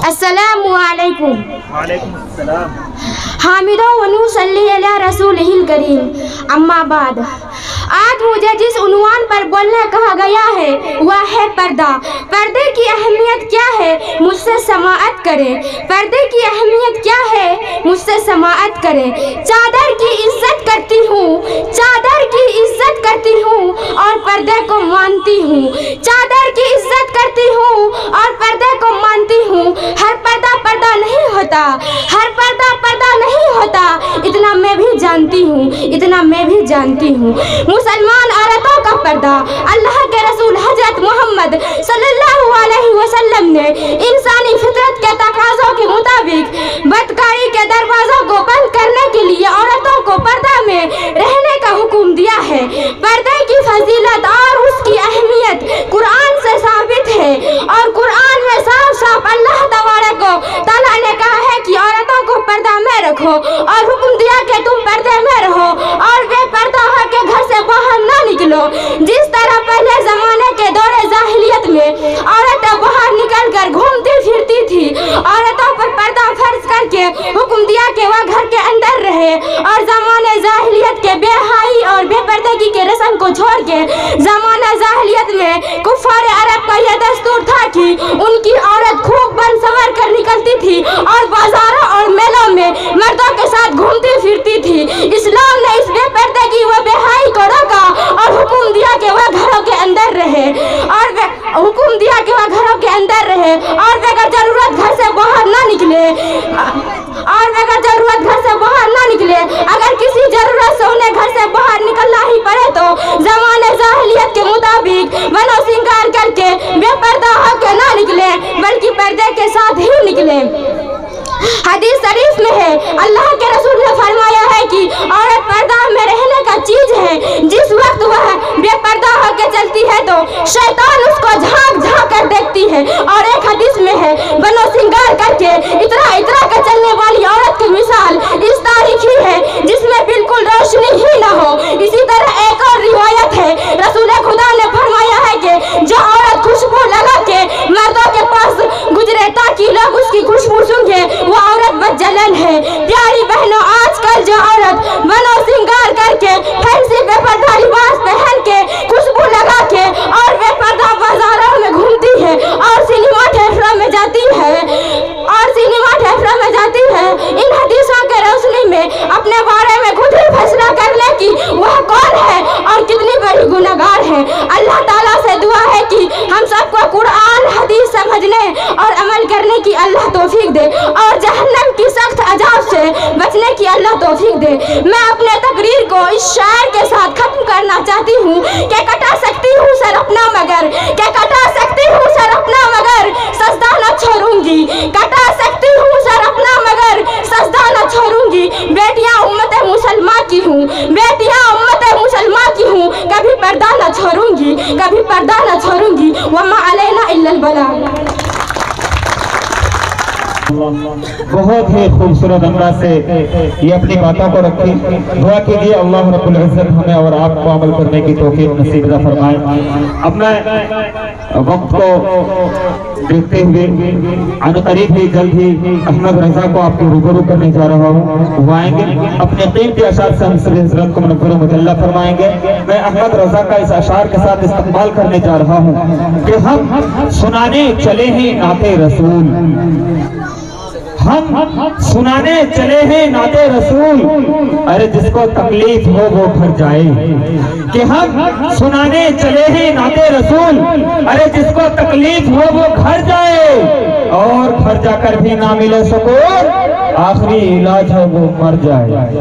السلام علیکم۔ وعلیکم السلام۔ حامدہ و نصلی علی رسولہ کریم، اما بعد، آج مجھے جس عنوان پر بولنے کہا گیا ہے وہ ہے پردہ۔ پردے کی اہمیت کیا ہے مجھ سے سماعت کرے۔ پردے کی اہمیت کیا ہے مجھ سے سماعت کرے۔ چادر کی عزت کرتی ہوں، چادر کی عزت کرتی ہوں اور پردے کو مانتی ہوں۔ چادر کی عزت کرتی ہوں اور پردے کو مانتی ہوں۔ ہر پردہ پردہ نہیں ہوتا، ہر پردہ پردہ نہیں ہوتا، اتنا میں بھی جانتی ہوں، اتنا میں بھی جانتی ہوں۔ مسلمان عورتوں کا پردہ اللہ کے رسول حضرت محمد صلی اللہ علیہ وسلم نے انسانی فطرت کے تقاضوں کے مطابق بدکاری کے دروازوں کو بند کرنے کے لیے عورتوں کو پردہ میں رہنے کا حکم دیا ہے۔ پردے کی فضیلت اور اس کی اہمیت قرآن سے ثابت ہے، اور قرآن میں صاف صاف اللہ تبارک و تعالیٰ نے کہا ہے کہ عورتوں کو پردہ میں رکھو، اور حکم دیا کہ تم پردے میں رہو اور بے پردہ ہو کے گھر سے باہر نہ نکلو۔ جس طرح پہلے زمانے کے دور جاہلیت میں عورتیں باہر نکل کر گھومتی پھرتی تھی، عورتوں پر پردہ فرض کر کے حکم دیا کہ وہ گھر کے اندر رہے، اور زمانے جاہلیت کے بے حیائی اور بے پردگی کے رسم کو چھوڑ کے زمانہ جاہلیت میں کفار عرب کا یہ دستور تھا کہ ان کی عورت خوب بن سنور کر نکلتی تھی اور بازاروں اور میلوں میں مردوں کے ساتھ گھومتی پھرتی تھی۔ اسلام نے اس بے پردگی و بے حیائی کو روکا اور حکم دیا کہ وہ گھروں کے اندر رہے، اور حکم دیا کہ وہ گھروں کے اندر رہے اور بغیر ضرورت گھر سے باہر نہ نکلے، اور بغیر ضرورت گھر سے باہر نہ نکلے۔ اگر کسی ضرورت سے انہیں گھر سے باہر نکلنا ہی پڑے تو زمانے جاہلیت کے مطابق بنو سنگار کر کے بے پردہ ہو کے نہ نکلے بلکہ پردے کے ساتھ ہی نکلے۔ حدیث شریف میں ہے، اللہ کے رسول نے فرمایا ہے کہ عورت پردہ میں رہنے کا چیز ہے۔ جس وقت وہ بے پردہ ہو کے چلتی ہے تو شیطان اس کو جھانک جھانک کر دیکھتی ہے، اور ایک حدیث میں ہے، بنو سنگار کر کے اترا اترا کر چلنے والی عورت کی مثال اس تاریخی ہے جس میں بالکل روشنی ہی نہ ہو۔ اسی طرح ایک اور روایت ہے، رسول خدا نے فرمایا ہے کہ جو عورت خوشبو لگا کے مردوں کے پاس گزرے تاکہ لوگ اس کی خوشبو سونگھے، وہ عورت بدجلن ہے۔ پیاری بہنوں، آج کل جو عورت بنو سنگار کر کے فینسی بے پردہ لباس پہن کے خوشبو لگا کے اور بے پردہ بازاروں میں گھومتی ہے اور سنیما تھیٹروں میں جاتی ہے، ان حدیثوں کے روشنی میں اپنے بارے میں خود ہی فیصلہ کر لے کہ وہ کون ہے اور کتنی بڑی گنہگار ہے۔ اللہ تعالیٰ سے دعا ہے کہ ہم سب کو قرآن حدیث سمجھنے اور عمل کرنے کی اللہ توفیق دے، اور جہنم کی سخت عذاب سے بچنے کی اللہ توفیق دے۔ میں اپنے تقریر کو اس شعر کے ساتھ ختم کرنا چاہتی ہوں کہ کٹا سکتی ہوں سر اپنا مگر، کہ کٹا سکتی ہوں سر اپنا مگر سجدہ نہ چھوڑوں گی، کٹا سکتی ہوں سر اپنا مگر سجدہ نہ چھوڑوں گی۔ بیٹیاں امت مسلمہ کی ہوں، بیٹیاں امت مسلمہ کی ہوں، کبھی پردہ نہ چھوڑوں گی، کبھی پردہ نہ چھوڑوں گی۔ وما علینا الا البلاغ۔ بہت ہی خوبصورت انداز سے یہ اپنی باتوں کو رکھی۔ دعا کیجیے اللہ رب العزت ہمیں اور آپ کو عمل کرنے کی توفیق نصیب عطا فرمائے۔ اب میں وقت کو دیکھتے ہوئے عن قریب ہی جلد ہی احمد رضا کو آپ کو روبرو کرنے جا رہا ہوں، وہ آئیں گے اپنے قیمتی اشعار سے ہم سب حضرت کو منور و مجلہ فرمائیں گے۔ میں احمد رضا کا اس اشعار کے ساتھ استقبال کرنے جا رہا ہوں کہ ہم سنانے چلے ہیں نعت رسول، ہم سنانے چلے ہیں نعت رسول، ارے جس کو تکلیف ہو وہ گھر جائے، کہ ہم سنانے چلے ہیں نعت رسول، ارے جس کو تکلیف ہو وہ گھر جائے، اور گھر جا کر بھی نہ ملے سکون، آخری علاج ہے وہ مر جائے۔